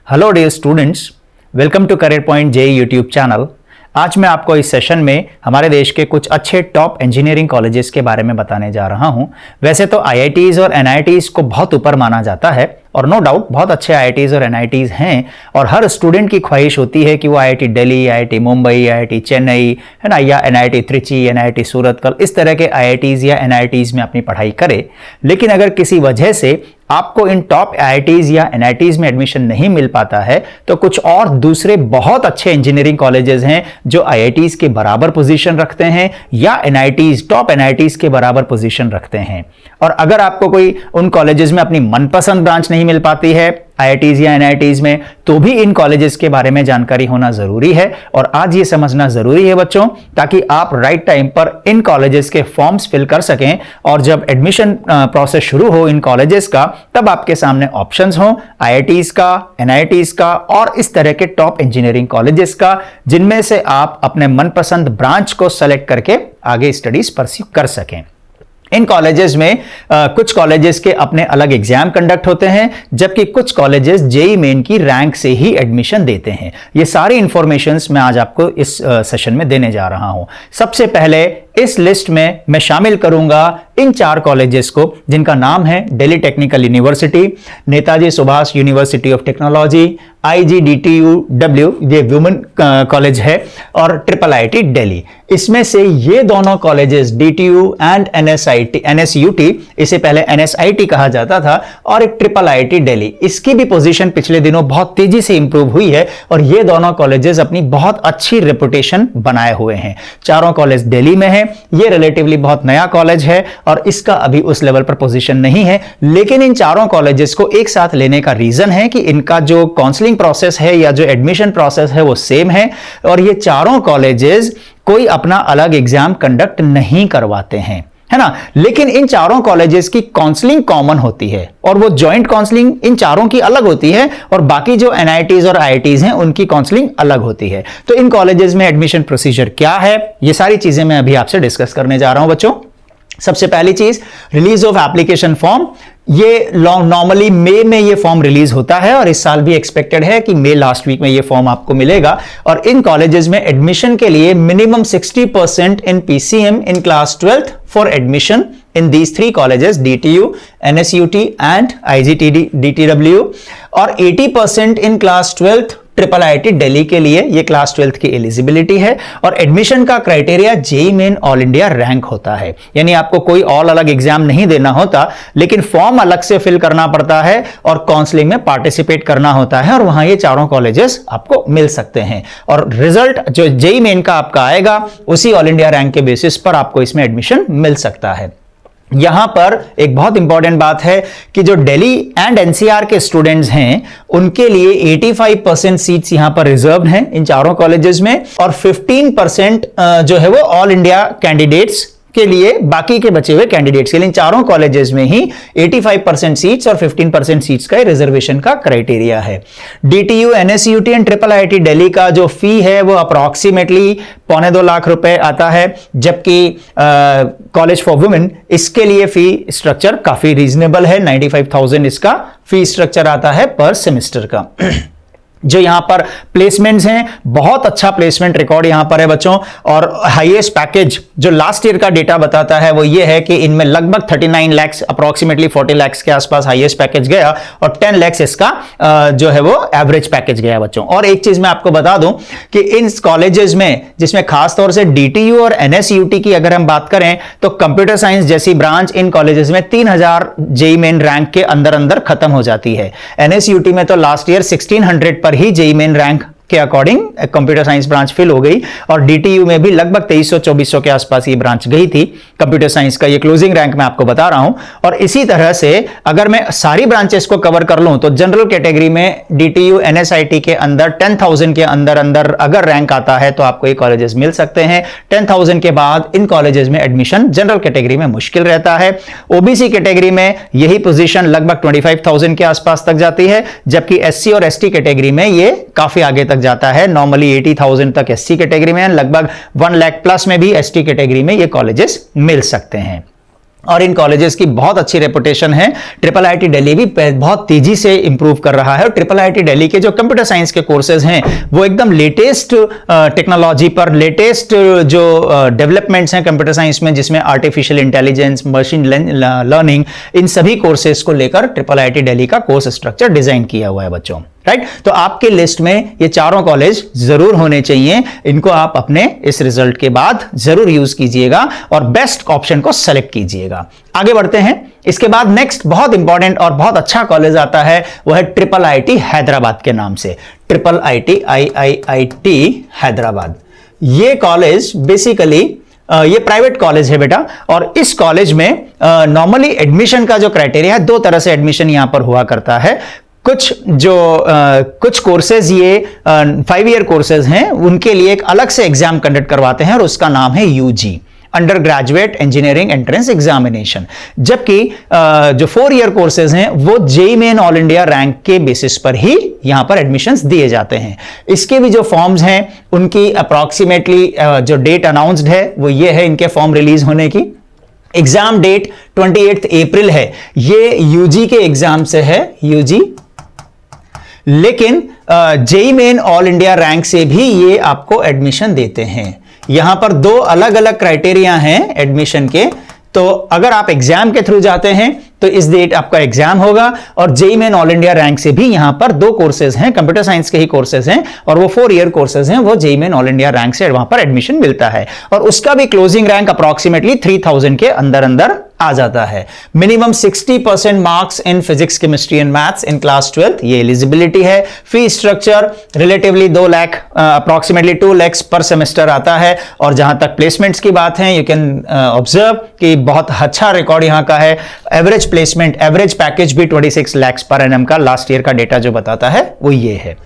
Hello dear students, welcome to Career Point JEE YouTube channel. आज मैं आपको इस सेशन में हमारे देश के कुछ अच्छे टॉप इंजीनियरिंग कॉलेजेस के बारे में बताने जा रहा हूं। वैसे तो आईआईटीज और एनआईटीज को बहुत ऊपर माना जाता है और नो डाउट बहुत अच्छे आईआईटीज और एनआईटीज हैं और हर स्टूडेंट की ख्वाहिश होती है कि वो IIT Delhi, IIT Mumbai, IIT Chennai है ना, या एनआईटी त्रिची, एनआईटी सूरतकल, इस तरह के आईआईटीज या एनआईटीज में अपनी पढ़ाई करे। लेकिन अगर किसी वजह से आपको इन टॉप आईआईटीज या एनआईटीज में एडमिशन नहीं मिल पाता है तो कुछ और दूसरे बहुत अच्छे इंजीनियरिंग कॉलेजेस हैं जो आईआईटीज के बराबर पोजीशन रखते हैं या एनआईटीज, टॉप एनआईटीज के बराबर पोजीशन रखते हैं। और अगर आपको कोई उन कॉलेजेस में अपनी मनपसंद ब्रांच नहीं मिल पाती है आईआईटीज या एनआईटीज में, तो भी इन कॉलेजेस के बारे में जानकारी होना जरूरी है और आज ये समझना जरूरी है बच्चों, ताकि आप राइट टाइम पर इन कॉलेजेस के फॉर्म्स फिल कर सकें और जब एडमिशन प्रोसेस शुरू हो इन कॉलेजेस का, तब आपके सामने ऑप्शंस हो आईआईटीज का, एनआईटीज का और इस तरह के टॉप इंजीनियरिंग कॉलेजेस का, जिनमें से आप अपने मनपसंद ब्रांच को सेलेक्ट करके आगे स्टडीज परस्यू कर सकें। इन कॉलेजेस में कुछ कॉलेजेस के अपने अलग एग्जाम कंडक्ट होते हैं, जबकि कुछ कॉलेजेस जेईई मेन की रैंक से ही एडमिशन देते हैं। ये सारी इंफॉर्मेशंस मैं आज आपको इस सेशन में देने जा रहा हूं। सबसे पहले इस लिस्ट में मैं शामिल करूंगा इन 4 कॉलेजेस को, जिनका नाम है Delhi technical university, Netaji Subhash university of technology, IGDTUW ये वुमेन कॉलेज है, और ट्रिपल आईटी दिल्ली। इसमें से ये दोनों कॉलेजेस DTU एंड NSUT, इसे पहले NSIT कहा जाता था, और एक ट्रिपल आईटी दिल्ली, इसकी भी पोजीशन पिछले दिनों बहुत तेजी से इंप्रूव हुई है और ये दोनों कॉलेजेस अपनी बहुत अच्छी रेपुटेशन बनाए हुए हैं। चारों कॉलेज दिल्ली में है। ये रिलेटिवली बहुत नया कॉलेज है और इसका अभी उस लेवल पर पोजीशन नहीं है, लेकिन इन चारों कॉलेजेस को एक साथ लेने का रीजन है कि इनका जो काउंसलिंग प्रोसेस है या जो एडमिशन प्रोसेस है वो सेम है और ये चारों कॉलेजेस कोई अपना अलग एग्जाम कंडक्ट नहीं करवाते हैं, है ना। लेकिन इन चारों कॉलेजेस की काउंसलिंग कॉमन होती है और वो जॉइंट काउंसलिंग इन चारों की अलग होती है और बाकी जो एनआईटीज और आईआईटीज हैं उनकी काउंसलिंग अलग होती है। तो इन कॉलेजेस में एडमिशन प्रोसीजर क्या है, ये सारी चीजें मैं अभी आपसे डिस्कस करने जा रहा हूं बच्चों। सबसे पहली चीज, रिलीज ऑफ एप्लीकेशन फॉर्म। ये नॉर्मली मई में ये फॉर्म रिलीज होता है और इस साल भी एक्सपेक्टेड है कि मई लास्ट वीक में ये फॉर्म आपको मिलेगा। और इन कॉलेजेस में एडमिशन के लिए minimum 60% in PCM in class 12th for admission in these 3 colleges DTU, NSUT and IGDTW और 80% in class 12th triple IT Delhi के लिए ये क्लास 12th की एलिजिबिलिटी है। और एडमिशन का criteria JEE main all India rank होता है, यानी आपको कोई और अलग एग्जाम नहीं देना होता, लेकिन फॉर्म अलग से फिल करना पड़ता है और काउंसलिंग में पार्टिसिपेट करना होता है और वहां ये चारों कॉलेजेस आपको मिल सकते हैं। और रिजल्ट जो जेईई मेन का आपका आएगा उसी ऑल इंडिया रैंक के बेसिस पर आपको इसमें एडमिशन मिल सकता है। यहां पर एक बहुत इंपॉर्टेंट बात है कि जो दिल्ली एंड एनसीआर के स्टूडेंट्स हैं उनके लिए 85% सीट्स यहां पर रिजर्व्ड हैं इन चारों कॉलेजेस में और 15% जो है वो ऑल इंडिया कैंडिडेट्स के लिए, बाकी के बचे हुए कैंडिडेट्स के लिए इन चारों कॉलेजेस में ही 85% सीट्स और 15% सीट्स का रिजर्वेशन का क्राइटेरिया है। DTU, NSUT and triple IT Delhi का जो फी है वो अप्रॉक्सीमेटली 2.25 लाख रुपए आता है, जबकि कॉलेज फॉर वुमेन इसके लिए फी स्ट्रक्चर काफी रीजनेबल है। 95,000 इसका फी स्ट्रक्चर आता है पर सेमेस्टर का। जो यहां पर प्लेसमेंट्स हैं, बहुत अच्छा प्लेसमेंट रिकॉर्ड यहां पर है बच्चों और हाईएस्ट पैकेज जो लास्ट ईयर का डेटा बताता है वो ये है कि इनमें लगभग 39 लाख, अप्रॉक्सीमेटली 40 लाख के आसपास हाईएस्ट पैकेज गया और 10 लाख इसका जो है वो एवरेज पैकेज गया बच्चों। और एक चीज मैं आपको बता दूं कि इन कॉलेजेस में, जिसमें खासतौर से DTU और NSUT की अगर हम बात करें तो कंप्यूटर साइंस जैसी ब्रांच इन कॉलेजेस में 3000 जेईई मेन रैंक के अंदर अंदर खत्म हो जाती है। NSUT में तो लास्ट ईयर 1600 पर ही जेईई मेन रैंक के according computer science branch fill हो गई और DTU में भी लगभग 2300-2400 के आसपास ये ब्रांच गई थी कंप्यूटर साइंस का। ये क्लोजिंग रैंक मैं आपको बता रहा हूं। और इसी तरह से अगर मैं सारी ब्रांचेस को कवर कर लूं तो जनरल कैटेगरी में DTU, NSIT के अंदर 10,000 के अंदर अंदर अगर रैंक आता है तो आपको ये कॉलेजेस मिल सकते हैं। 10,000 के बाद इन कॉलेजेस में एडमिशन जनरल कैटेगरी में मुश्किल रहता है। ओबीसी कैटेगरी में यही पोजीशन लगभग 25,000 के आसपास तक जाती है, जबकि SC और ST कैटेगरी में ये काफी आगे तक जाता है। नॉर्मली 80,000 तक SC कैटेगरी में, लगभग 1 लाख प्लस में भी ST कैटेगरी में ये कॉलेजेस मिल सकते हैं। और इन कॉलेजेस की बहुत अच्छी रेपुटेशन है। ट्रिपल आईटी दिल्ली भी बहुत तेजी से इंप्रूव कर रहा है और ट्रिपल आईटी दिल्ली के जो कंप्यूटर साइंस के कोर्सेज हैं वो एकदम लेटेस्ट टेक्नोलॉजी पर, लेटेस्ट जो डेवलपमेंट्स हैं कंप्यूटर साइंस में, जिसमें आर्टिफिशियल इंटेलिजेंस, मशीन लर्निंग, इन सभी कोर्सेज को लेकर ट्रिपल आईटी दिल्ली का कोर्स स्ट्रक्चर डिजाइन किया हुआ है बच्चों, राइट। तो आपके लिस्ट में ये चारों कॉलेज जरूर होने चाहिए। इनको आप अपने इस रिजल्ट के बाद जरूर यूज कीजिएगा और बेस्ट ऑप्शन को सेलेक्ट कीजिएगा। आगे बढ़ते हैं। इसके बाद नेक्स्ट बहुत इंपॉर्टेंट और बहुत अच्छा कॉलेज आता है, वो है ट्रिपल आईटी हैदराबाद के नाम से। Triple IT IIIT Hyderabad. ये कॉलेज बेसिकली ये प्राइवेट कॉलेज है बेटा, और इस कॉलेज में नॉर्मली एडमिशन का जो क्राइटेरिया है, दो तरह से एडमिशन यहां पर हुआ करता है। कुछ कोर्सेज ये 5 ईयर कोर्सेज हैं, उनके लिए एक अलग से एग्जाम कंडक्ट करवाते हैं और उसका नाम है UG, under graduate engineering entrance examination. जबकि जो 4 ईयर कोर्सेज हैं वो JEE main all India rank के बेसिस पर ही यहां पर एडमिशंस दिए जाते हैं। इसके भी जो फॉर्म्स हैं उनकी अप्रॉक्सीमेटली जो डेट अनाउंस्ड है वो ये है इनके फॉर्म रिलीज होने की। एग्जाम डेट 28 अप्रैल है। ये यूजी के एग्जाम से है, यूजी, लेकिन JEE main all India rank से भी ये आपको एडमिशन देते हैं। यहां पर 2 अलग अलग क्राइटेरिया हैं एडमिशन के। तो अगर आप एग्जाम के थ्रू जाते हैं तो इस डेट आपका एग्जाम होगा, और JEE main all India rank से भी यहां पर 2 कोर्सेज हैं, कंप्यूटर साइंस के ही कोर्सेज हैं और वो 4 ईयर कोर्सेज हैं, वो JEE main all India rank से वहां पर एडमिशन मिलता है और उसका भी क्लोजिंग रैंक अप्रॉक्सीमेटली 3000 के अंदर अंदर आ जाता है। Minimum 60% marks in physics, chemistry and maths in class 12, ये एलिजिबिलिटी है। Fee structure relatively 2 lakh, approximately 2 lakh पर सेमेस्टर आता है। और जहां तक प्लेसमेंट्स की बात है, यू कैन ऑब्जर्व कि बहुत अच्छा रिकॉर्ड यहां का है। एवरेज प्लेसमेंट, एवरेज पैकेज भी 26 लाख पर एनएम का लास्ट ईयर का डेटा जो बताता है वो ये है।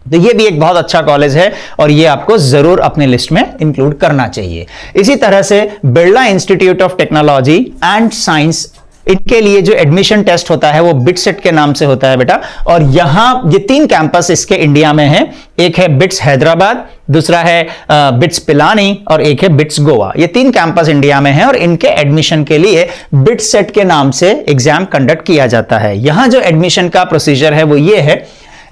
तो ये भी एक बहुत अच्छा कॉलेज है और ये आपको जरूर अपने लिस्ट में इंक्लूड करना चाहिए। इसी तरह से Birla institute of technology and science, इनके लिए जो एडमिशन टेस्ट होता है वो बिटसेट के नाम से होता है बेटा। और यहां ये 3 कैंपस इसके इंडिया में है। एक है बिट्स हैदराबाद, दूसरा है बिट्स पिलानी और एक है बिट्स गोवा। ये 3 कैंपस इंडिया में है और इनके एडमिशन के लिए बिटसेट के नाम से एग्जाम कंडक्ट किया जाता है। यहां जो एडमिशन का प्रोसीजर है वो ये है,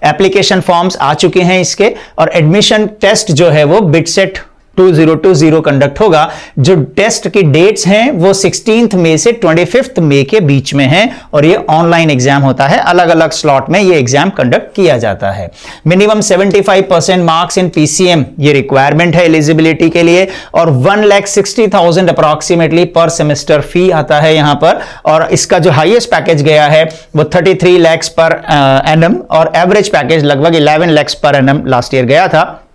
एप्लीकेशन फॉर्म्स आ चुके हैं इसके, और एडमिशन टेस्ट जो है वो बिटसेट 2020 कंडक्ट होगा। जो टेस्ट की डेट्स हैं वो 16 मई से 25 मई के बीच में हैं और ये ऑनलाइन एग्जाम होता है। अलग अलग स्लॉट में ये एग्जाम कंडक्ट किया जाता है। मिनिमम 75% मार्क्स इन पीसीएम ये रिक्वायरमेंट है एलिजिबिलिटी के लिए, और 1,60,000 अप्रॉक्सीमेटली पर सेमेस्टर फी आता है यहां पर। और इसका जो हाईएस्ट पैकेज गया है वो 33 लाख पर एनएम और एवरेज पैकेज लगभग 11 लाख पर एनएम लास्ट ईयर गया था।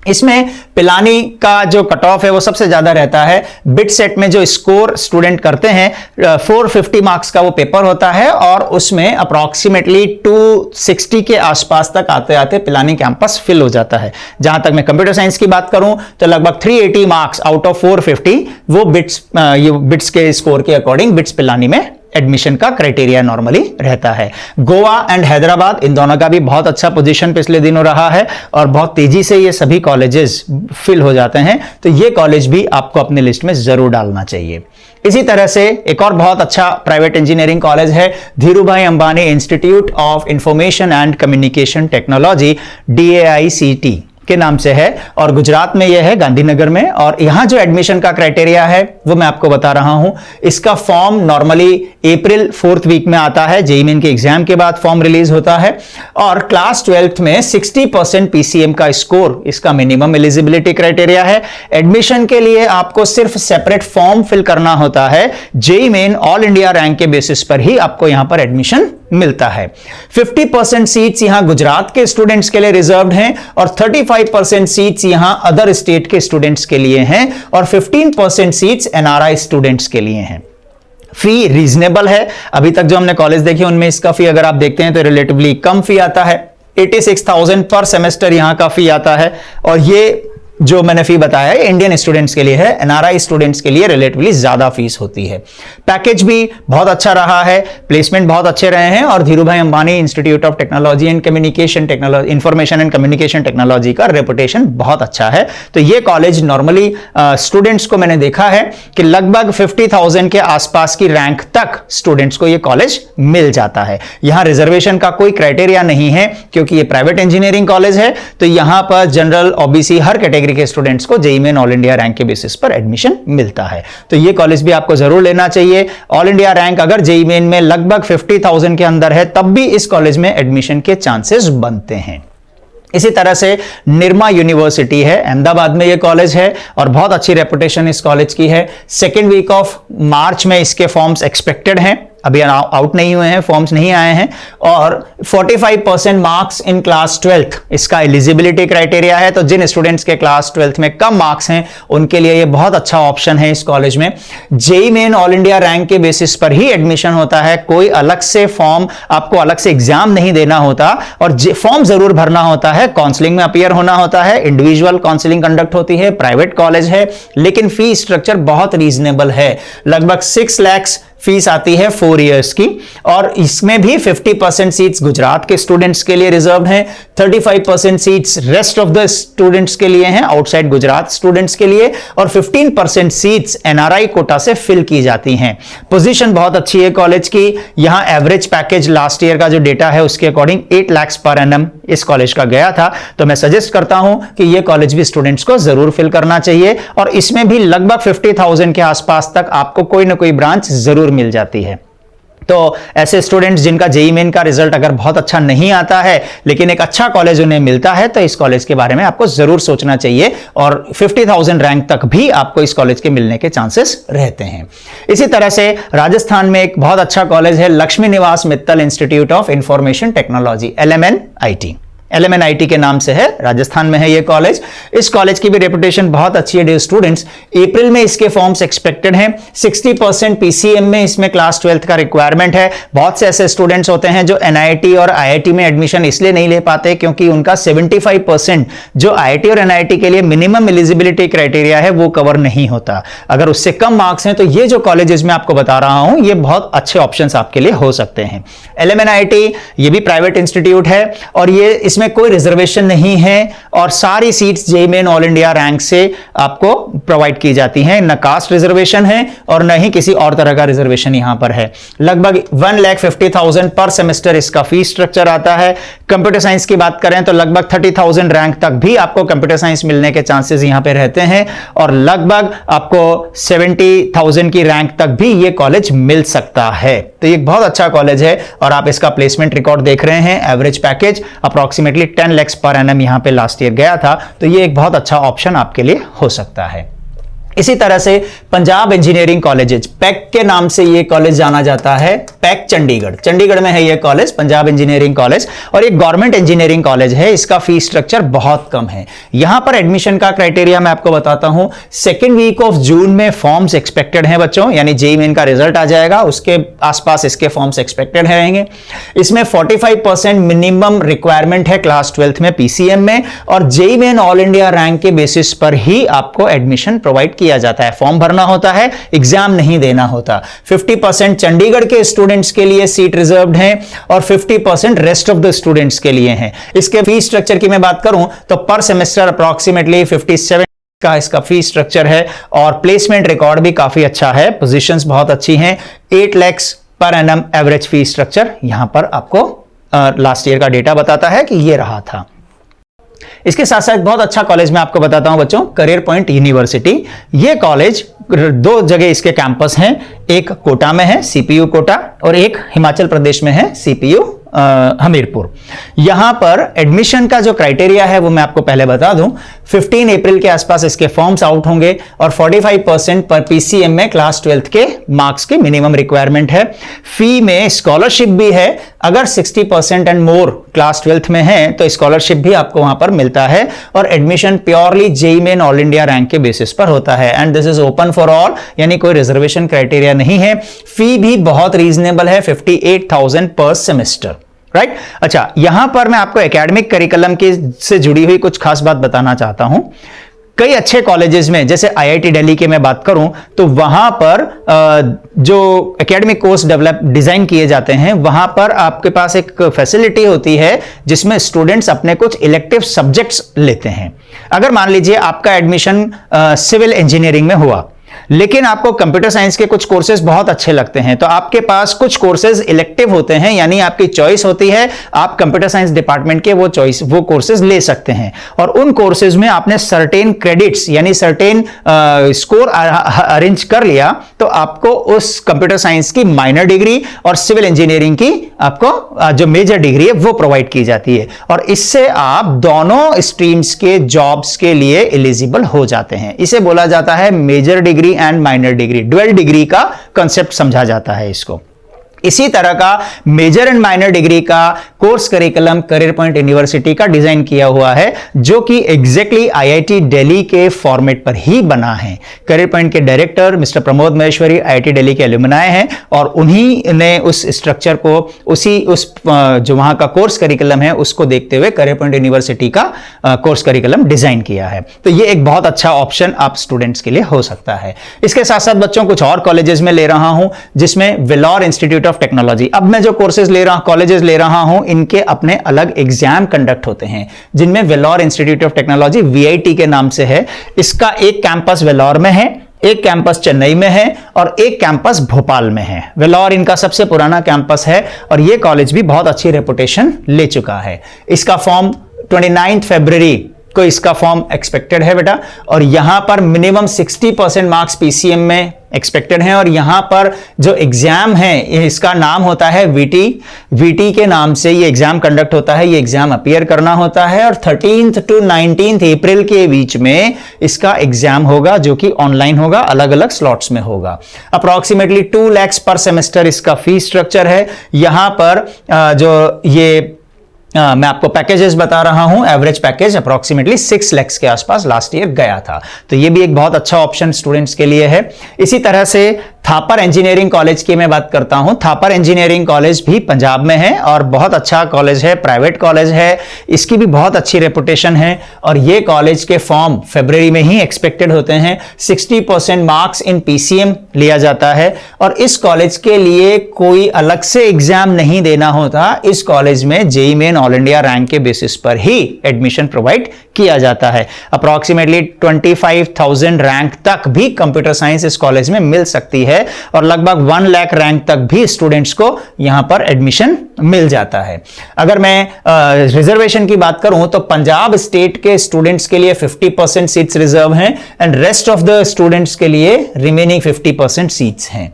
इसमें पिलानी का जो कट ऑफ है वो सबसे ज्यादा रहता है। बिट सेट में जो स्कोर स्टूडेंट करते हैं 450 मार्क्स का वो पेपर होता है और उसमें अप्रॉक्सीमेटली 260 के आसपास तक आते आते पिलानी कैंपस फिल हो जाता है। जहां तक मैं कंप्यूटर साइंस की बात करूं तो लगभग 380 मार्क्स आउट ऑफ 450 वो बिट्स के स्कोर के अकॉर्डिंग बिट्स पिलानी में एडमिशन का क्राइटेरिया नॉर्मली रहता है। गोवा एंड हैदराबाद, इन दोनों का भी बहुत अच्छा पोजीशन पिछले दिनों रहा है और बहुत तेजी से ये सभी कॉलेजेस फिल हो जाते हैं। तो ये कॉलेज भी आपको अपने लिस्ट में जरूर डालना चाहिए। इसी तरह से एक और बहुत अच्छा प्राइवेट इंजीनियरिंग कॉलेज है Dhirubhai Ambani institute of information and communication technology, DAICT के नाम से है और गुजरात में यह है, गांधीनगर में। और यहां जो एडमिशन का क्राइटेरिया है वो मैं आपको बता रहा हूं। इसका फॉर्म नॉर्मली अप्रैल 4th वीक में आता है, जेईई मेन के एग्जाम के बाद फॉर्म रिलीज होता है। और क्लास 12th में 60% पीसीएम का स्कोर इसका मिनिमम एलिजिबिलिटी क्राइटेरिया है। एडमिशन के लिए आपको सिर्फ सेपरेट फॉर्म फिल करना होता है। JEE main all India rank के बेसिस पर ही आपको यहां पर एडमिशन मिलता है। 50% सीट्स यहां गुजरात के स्टूडेंट्स के लिए रिजर्व्ड हैं और 35% सीट्स यहां अदर स्टेट के स्टूडेंट्स के लिए हैं और 15% सीट्स एनआरआई स्टूडेंट्स के लिए हैं। फी रीजनेबल है। अभी तक जो हमने कॉलेज देखे उनमें इसका फी अगर आप देखते हैं तो रिलेटिवली कम फी आता है। 86,000 पर सेमेस्टर यहां का फी आता है और ये जो मैंने फी बताया है इंडियन स्टूडेंट्स के लिए है, एनआरआई स्टूडेंट्स के लिए रिलेटिवली ज्यादा फीस होती है। पैकेज भी बहुत अच्छा रहा है, प्लेसमेंट बहुत अच्छे रहे हैं और Dhirubhai Ambani institute of technology and communication technology, information and communication technology का रेपुटेशन बहुत अच्छा है। तो ये कॉलेज नॉर्मली स्टूडेंट्स को मैंने देखा है कि लगभग 50,000 के आसपास की रैंक तक स्टूडेंट्स को ये कॉलेज मिल जाता है। यहां रिजर्वेशन का कोई क्राइटेरिया नहीं है क्योंकि ये प्राइवेट इंजीनियरिंग कॉलेज है, तो यहां पर जनरल, ओबीसी हर कैटेगरी के स्टूडेंट्स को JEE main all India rank के बेसिस पर एडमिशन मिलता है। तो ये कॉलेज भी आपको जरूर लेना चाहिए। ऑल इंडिया रैंक अगर जेईई मेन में लगभग 50,000 के अंदर है तब भी इस कॉलेज में एडमिशन के चांसेस बनते हैं। इसी तरह से निर्मा यूनिवर्सिटी है, अहमदाबाद में यह कॉलेज है और बहुत अच्छी रेपुटेशन इस कॉलेज की है। सेकेंड वीक ऑफ मार्च में इसके फॉर्म्स एक्सपेक्टेड हैं, अभी आउट नहीं हुए हैं, फॉर्म्स नहीं आए हैं। और 45% मार्क्स इन क्लास 12th इसका एलिजिबिलिटी क्राइटेरिया है। तो जिन स्टूडेंट्स के क्लास 12th में कम मार्क्स हैं उनके लिए ये बहुत अच्छा ऑप्शन है इस कॉलेज में। JEE main all India rank के बेसिस पर ही एडमिशन होता है, कोई अलग से फॉर्म, आपको अलग से एग्जाम नहीं देना होता और फॉर्म जरूर भरना होता है, काउंसलिंग में अपीयर होना होता है, इंडिविजुअल काउंसलिंग कंडक्ट होती है, प्राइवेट कॉलेज है, लेकिन फी स्ट्रक्चर बहुत रीजनेबल है। लगभग 6 लाख फीस आती है 4 इयर्स की और इसमें भी 50% सीट्स गुजरात के स्टूडेंट्स के लिए रिजर्व हैं, 35% seats rest of the students के लिए हैं, आउटसाइड गुजरात स्टूडेंट्स के लिए, और 15% सीट्स एनआरआई कोटा से फिल की जाती हैं। पोजीशन बहुत अच्छी है कॉलेज की। यहां एवरेज पैकेज लास्ट ईयर का जो डेटा है उसके अकॉर्डिंग 8 लाख पर एनम इस कॉलेज का गया था। तो मैं सजेस्ट करता हूं कि यह कॉलेज भी स्टूडेंट्स को जरूर फिल करना चाहिए और इसमें भी लगभग 50,000 के आसपास तक आपको कोई ना कोई ब्रांच जरूर मिल जाती है। तो ऐसे स्टूडेंट्स जिनका जेईई मेन का रिजल्ट अगर बहुत अच्छा नहीं आता है लेकिन एक अच्छा कॉलेज उन्हें मिलता है तो इस कॉलेज के बारे में आपको जरूर सोचना चाहिए और 50,000 रैंक तक भी आपको इस कॉलेज के मिलने के चांसेस रहते हैं। इसी तरह से राजस्थान में एक बहुत अच्छा कॉलेज है लक्ष्मी निवास Mittal institute of information technology, LMNIT के नाम से है, राजस्थान में है ये कॉलेज। इस कॉलेज की भी रेपुटेशन बहुत अच्छी है डियर स्टूडेंट्स। अप्रैल में इसके फॉर्म्स एक्सपेक्टेड हैं। 60% पीसीएम में इसमें क्लास 12th का रिक्वायरमेंट है। बहुत से ऐसे स्टूडेंट्स होते हैं जो एनआईटी और आईआईटी में एडमिशन इसलिए नहीं ले पाते क्योंकि उनका 75% जो आईआईटी और एनआईटी के लिए मिनिमम एलिजिबिलिटी क्राइटेरिया है वो कवर नहीं होता। अगर उससे कम मार्क्स हैं तो ये जो कॉलेजेस मैं आपको बता रहा हूं ये बहुत अच्छे ऑप्शंस आपके लिए हो सकते हैं। LMNIT ये भी प्राइवेट इंस्टीट्यूट है और ये इसमें कोई रिजर्वेशन नहीं है और सारी seats JEE main all India rank से आपको प्रोवाइड की जाती हैं। न कास्ट रिजर्वेशन है और न ही किसी और तरह का रिजर्वेशन यहां पर है। लगभग 1,50,000 पर सेमेस्टर इसका फीस स्ट्रक्चर आता है। कंप्यूटर साइंस की बात करें तो लगभग 30,000 रैंक तक भी आपको कंप्यूटर साइंस मिलने के चांसेस यहां पे रहते हैं और लगभग आपको 70,000 की रैंक तक भी ये कॉलेज मिल सकता है। तो ये बहुत अच्छा कॉलेज है और आप इसका प्लेसमेंट रिकॉर्ड देख रहे हैं। Average package approximately 10 lakh per annum यहां पे लास्ट ईयर गया था। तो ये एक बहुत अच्छा ऑप्शन आपके लिए हो सकता है। इसी तरह से पंजाब इंजीनियरिंग कॉलेजेस, पैक के नाम से ये कॉलेज जाना जाता है। पैक चंडीगढ़ में है ये कॉलेज, पंजाब इंजीनियरिंग कॉलेज, और एक गवर्नमेंट इंजीनियरिंग कॉलेज है। इसका फीस स्ट्रक्चर बहुत कम है। यहां पर एडमिशन का क्राइटेरिया मैं आपको बताता हूं। सेकेंड वीक ऑफ जून में फॉर्म्स एक्सपेक्टेड हैं बच्चों, यानी जेईई मेन का रिजल्ट आ जाएगा, उसके आसपास इसके फॉर्म्स एक्सपेक्टेड रहेंगे। इसमें 45% मिनिमम रिक्वायरमेंट है क्लास 12th में पीसीएम में और JEE main all India rank के बेसिस पर ही आपको एडमिशन प्रोवाइड किया जाता है। फॉर्म भरना होता है, एग्जाम नहीं देना होता। 50% चंडीगढ़ के स्टूडेंट्स के लिए सीट रिजर्व्ड है और 50% रेस्ट ऑफ द स्टूडेंट्स के लिए हैं। इसके फीस स्ट्रक्चर की मैं बात करूं तो पर सेमेस्टर अप्रॉक्सीमेटली 57 का इसका फीस स्ट्रक्चर है और प्लेसमेंट रिकॉर्ड भी काफी अच्छा है। पोजीशंस बहुत अच्छी हैं। 8 lakh per annum average fees structure यहां पर आपको लास्ट ईयर का डेटा बताता है कि ये रहा था। इसके साथ साथ बहुत अच्छा कॉलेज मैं आपको बताता हूं बच्चों, करियर पॉइंट यूनिवर्सिटी। ये कॉलेज 2 जगह इसके कैंपस हैं, एक कोटा में है सीपीयू कोटा और एक हिमाचल प्रदेश में है सीपीयू हमीरपुर। यहां पर एडमिशन का जो क्राइटेरिया है वो मैं आपको पहले बता दूं। 15 अप्रैल के आसपास इसके फॉर्म्स आउट होंगे और 45% पर पीसीएम में क्लास 12th के मार्क्स की मिनिमम रिक्वायरमेंट है। फी में स्कॉलरशिप भी है, अगर 60% एंड मोर क्लास 12th में है तो स्कॉलरशिप भी आपको वहां पर मिलता है और admission purely JEE main all India rank के बेसिस पर होता है and this is open for all, यानी कोई रिजर्वेशन क्राइटेरिया नहीं है। फी भी बहुत रीजनेबल है, 58,000 पर सेमेस्टर, राइट। अच्छा, यहां पर मैं आपको एकेडमिक करिकुलम के से जुड़ी हुई कुछ खास बात बताना चाहता हूं। कई अच्छे कॉलेजेस में, जैसे आईआईटी दिल्ली के मैं बात करूं तो वहां पर जो एकेडमिक कोर्स डिजाइन किए जाते हैं, वहां पर आपके पास एक फैसिलिटी होती है जिसमें स्टूडेंट्स अपने कुछ इलेक्टिव सब्जेक्ट्स लेते हैं। अगर मान लीजिए आपका एडमिशन सिविल इंजीनियरिंग में हुआ, लेकिन आपको कंप्यूटर साइंस के कुछ कोर्सेज बहुत अच्छे लगते हैं, तो आपके पास कुछ कोर्सेज इलेक्टिव होते हैं, यानी आपकी चॉइस होती है, आप कंप्यूटर साइंस डिपार्टमेंट के वो कोर्सेज ले सकते हैं। और उन कोर्सेज में आपने सर्टेन क्रेडिट्स यानी सर्टेन स्कोर अरेंज कर लिया, तो आपको उस कंप्यूटर साइंस की माइनर डिग्री और सिविल इंजीनियरिंग की आपको जो मेजर डिग्री है वो प्रोवाइड की जाती है, और इससे आप दोनों स्ट्रीम्स के जॉब्स के लिए एलिजिबल हो जाते हैं। इसे बोला जाता है major degree and minor degree, dual degree का कंसेप्ट समझा जाता है इसको। इसी तरह का मेजर एंड माइनर डिग्री का course curriculum Career Point university का डिजाइन किया हुआ है, जो कि एग्जैक्टली आईआईटी दिल्ली के फॉर्मेट पर ही बना है। करियर पॉइंट के director mister Pramod Maheshwari IIT Delhi के एलुमनाई हैं, और उन्हीं ने उस स्ट्रक्चर को जो वहां का कोर्स करिकुलम है उसको देखते हुए करियर पॉइंट यूनिवर्सिटी का कोर्स करिकुलम डिजाइन किया है। तो ये एक बहुत अच्छा ऑप्शन आप स्टूडेंट्स के लिए हो सकता है। इसके साथ साथ बच्चों कुछ और कॉलेजेस में ले रहा हूं, जिसमें वेलोर इंस्टीट्यूट ऑफ टेक्नोलॉजी। अब मैं जो कोर्सेज ले रहा हूं, कॉलेजेस ले रहा हूं, इनके अपने अलग एग्जाम कंडक्ट होते हैं, जिनमें Vellore institute of technology VIT के नाम से है। इसका एक कैंपस वेलोर में है, एक कैंपस चेन्नई में है और एक कैंपस भोपाल में है। वेलोर इनका सबसे पुराना कैंपस है और यह कॉलेज भी बहुत अच्छी रेपुटेशन ले चुका है। इसका फॉर्म 29 फरवरी को इसका फॉर्म एक्सपेक्टेड है बेटा, और यहां पर मिनिमम 60% मार्क्स पीसीएम में एक्सपेक्टेड हैं। और यहां पर जो एग्जाम है इसका नाम होता है वीटी के नाम से ये एग्जाम कंडक्ट होता है। ये एग्जाम अपीयर करना होता है और 13 to 19 अप्रैल के बीच में इसका एग्जाम होगा, जो कि ऑनलाइन होगा, अलग अलग स्लॉट्स में होगा। अप्रोक्सीमेटली 2 लाख पर सेमेस्टर इसका फीस स्ट्रक्चर है। यहां पर जो ये मैं आपको पैकेजेस बता रहा हूं, एवरेज पैकेज अप्रोक्सीमेटली 6 लाख के आसपास लास्ट ईयर गया था। तो ये भी एक बहुत अच्छा ऑप्शन स्टूडेंट्स के लिए है। इसी तरह से थापर इंजीनियरिंग कॉलेज की मैं बात करता हूं। थापर इंजीनियरिंग कॉलेज भी पंजाब में है और बहुत अच्छा कॉलेज है, प्राइवेट कॉलेज है, इसकी भी बहुत अच्छी रेपुटेशन है। और ये कॉलेज के फॉर्म फरवरी में ही एक्सपेक्टेड होते हैं। 60% मार्क्स इन पीसीएम लिया जाता है और इस कॉलेज के लिए कोई अलग से एग्जाम नहीं देना होता। इस कॉलेज में JEE main all India rank के बेसिस पर ही एडमिशन प्रोवाइड किया जाता है। अप्रोक्सीमेटली 25,000 रैंक तक भी कंप्यूटर साइंस इस कॉलेज में मिल सकती है और लगभग 1 लाख रैंक तक भी स्टूडेंट्स को यहां पर एडमिशन मिल जाता है। अगर मैं रिजर्वेशन की बात करूं तो पंजाब स्टेट के स्टूडेंट्स के लिए 50% सीट्स रिजर्व हैं and rest of the students के लिए रिमेनिंग 50% सीट्स हैं।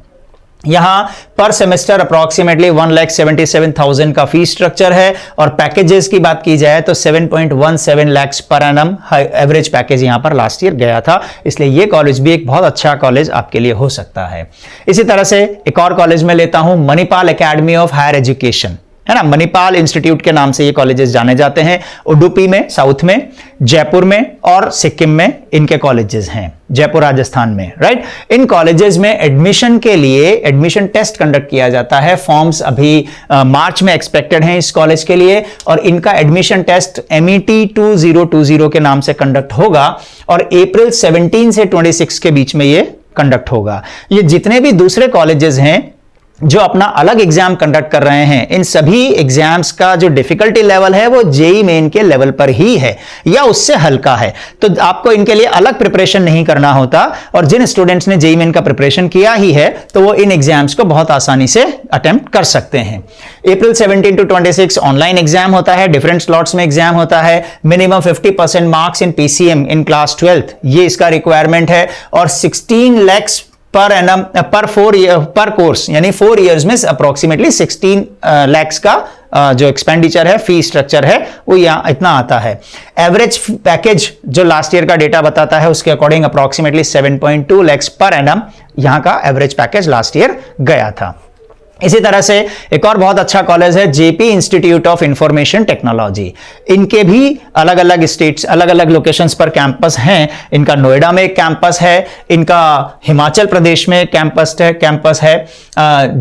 यहां पर सेमेस्टर अप्रोक्सीमेटली 1,77,000 का फीस स्ट्रक्चर है और पैकेजेस की बात की जाए तो 7.17 lakh per annum average package यहां पर लास्ट ईयर गया था। इसलिए यह कॉलेज भी एक बहुत अच्छा कॉलेज आपके लिए हो सकता है। इसी तरह से एक और कॉलेज में लेता हूं, Manipal academy of higher education, है ना। मणिपाल इंस्टीट्यूट के नाम से ये कॉलेजेस जाने जाते हैं। उडुपी में, साउथ में, जयपुर में और सिक्किम में इनके कॉलेजेस हैं, जयपुर राजस्थान में, राइट। इन कॉलेजेस में एडमिशन के लिए एडमिशन टेस्ट कंडक्ट किया जाता है। फॉर्म्स अभी मार्च में एक्सपेक्टेड हैं इस कॉलेज के लिए और इनका एडमिशन टेस्ट MET 2020 के नाम से कंडक्ट होगा और अप्रैल 17 से 26 के बीच में ये कंडक्ट होगा। ये जितने भी दूसरे कॉलेजेस हैं जो अपना अलग एग्जाम कंडक्ट कर रहे हैं, इन सभी एग्जाम्स का जो डिफिकल्टी लेवल है वो जेईई मेन के लेवल पर ही है या उससे हल्का है। तो आपको इनके लिए अलग प्रिपरेशन नहीं करना होता और जिन स्टूडेंट्स ने जेईई मेन का प्रिपरेशन किया ही है तो वो इन एग्जाम्स को बहुत आसानी से अटेम्प्ट कर सकते हैं। अप्रैल 17 to 26 ऑनलाइन एग्जाम होता है, डिफरेंट स्लॉट्स में एग्जाम होता है। Minimum 50% marks in PCM in class 12th ये इसका रिक्वायरमेंट है और 16 लाख पर एनम पर कोर्स यानी 4 इयर्स में अप्रोक्सीमेटली 16 लाख का जो एक्सपेंडिचर है, फी स्ट्रक्चर है, वो यहां इतना आता है। एवरेज पैकेज जो लास्ट ईयर का डेटा बताता है उसके according approximately 7.2 lakh per annum यहां का एवरेज पैकेज लास्ट ईयर गया था। इसी तरह से एक और बहुत अच्छा कॉलेज है JP institute of information technology. इनके भी अलग अलग स्टेट्स, अलग अलग लोकेशंस पर कैंपस हैं। इनका नोएडा में एक कैंपस है, इनका हिमाचल प्रदेश में कैंपस है,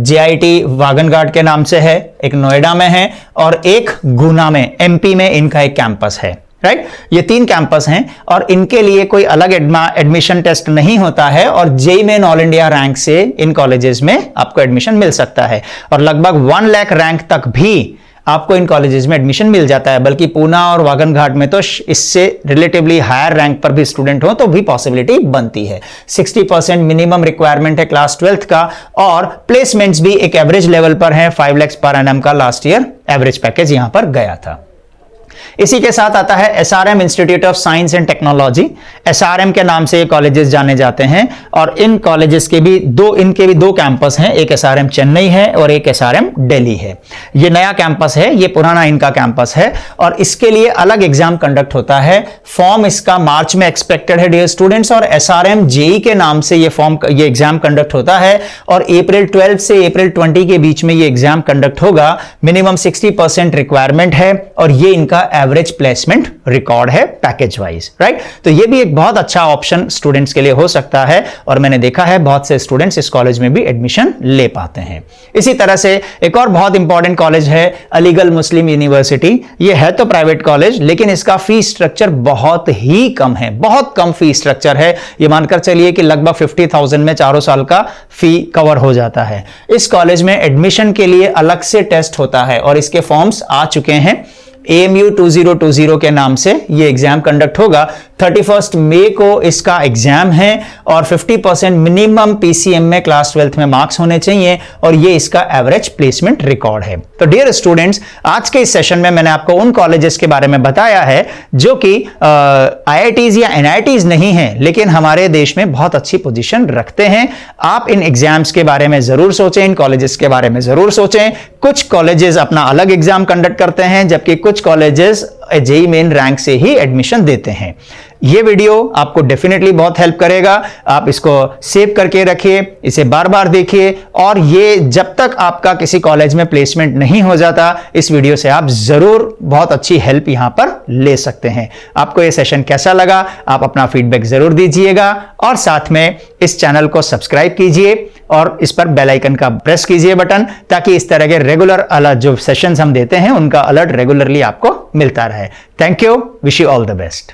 JIT वागनगार्ड के नाम से है, एक नोएडा में है और एक गुना में MP में इनका एक कैंपस है। राइट। ये 3 कैंपस हैं और इनके लिए कोई अलग एडमिशन टेस्ट नहीं होता है और JEE main all India rank से इन कॉलेजेस में आपको एडमिशन मिल सकता है और लगभग 1 लाख रैंक तक भी आपको इन कॉलेजेस में एडमिशन मिल जाता है। बल्कि पूना और वागन घाट में तो इससे रिलेटिवली हायर रैंक पर भी स्टूडेंट हो तो भी पॉसिबिलिटी बनती है। 60% मिनिमम रिक्वायरमेंट है क्लास 12th का और प्लेसमेंट्स भी एक एवरेज लेवल पर है। 5 लाख पर एनएम का लास्ट ईयर एवरेज पैकेज यहां पर गया था। इसी के साथ आता है SRM institute of science and technology. SRM के नाम से ये कॉलेजेस जाने जाते हैं और इन कॉलेजेस के भी इनके भी 2 कैंपस हैं, एक एसआरएम चेन्नई है और एक एसआरएम दिल्ली है। ये नया कैंपस है, ये पुराना इनका कैंपस है और इसके लिए अलग एग्जाम कंडक्ट होता है। फॉर्म इसका मार्च में एक्सपेक्टेड है डियर स्टूडेंट्स और एसआरएम जेईई के नाम से ये एग्जाम कंडक्ट होता है और अप्रैल 12 से अप्रैल 20 के बीच में ये एग्जाम कंडक्ट होगा। मिनिमम 60% रिक्वायरमेंट है और ये इनका एवरेज प्लेसमेंट रिकॉर्ड है पैकेज वाइज, राइट। तो ये भी एक बहुत अच्छा ऑप्शन स्टूडेंट्स के लिए हो सकता है और मैंने देखा है बहुत से स्टूडेंट्स इस कॉलेज में भी एडमिशन ले पाते हैं। इसी तरह से एक और बहुत इंपॉर्टेंट कॉलेज है अलीगढ़ मुस्लिम यूनिवर्सिटी। ये है तो प्राइवेट कॉलेज लेकिन इसका फीस स्ट्रक्चर बहुत ही कम है, बहुत कम फीस स्ट्रक्चर है। ये मानकर चलिए कि लगभग 50,000 में चारों साल का फी कवर हो जाता है। इस कॉलेज में एडमिशन के लिए अलग से टेस्ट होता है और इसके फॉर्म्स आ चुके हैं। AMU 2020 के नाम से ये एग्जाम कंडक्ट होगा। 31 मई को इसका एग्जाम है और 50% मिनिमम PCM में क्लास 12th में मार्क्स होने चाहिए और ये इसका एवरेज प्लेसमेंट रिकॉर्ड है। तो डियर स्टूडेंट्स, आज के इस सेशन में मैंने आपको उन कॉलेजेस के बारे में बताया है जो कि IITs या NITs नहीं है लेकिन हमारे देश में बहुत अच्छी पोजीशन रखते हैं। आप इन एग्जाम्स के बारे में जरूर सोचें, इन कॉलेजेस के बारे में जरूर सोचें। कुछ कॉलेजेस अपना अलग एग्जाम कंडक्ट करते हैं जबकि कुछ कॉलेजेस जेईई मेन रैंक से ही एडमिशन देते हैं। ये वीडियो आपको डेफिनेटली बहुत हेल्प करेगा। आप इसको सेव करके रखिए, इसे बार बार देखिए और ये जब तक आपका किसी कॉलेज में प्लेसमेंट नहीं हो जाता इस वीडियो से आप जरूर बहुत अच्छी हेल्प यहां पर ले सकते हैं। आपको ये सेशन कैसा लगा आप अपना फीडबैक जरूर दीजिएगा और साथ में इस चैनल को सब्सक्राइब कीजिए और इस पर बेल आइकन का प्रेस कीजिए बटन ताकि इस तरह के रेगुलर अलर्ट जो सेशंस हम देते हैं उनका अलर्ट रेगुलरली आपको मिलता रहे। Thank you, wish you all the best.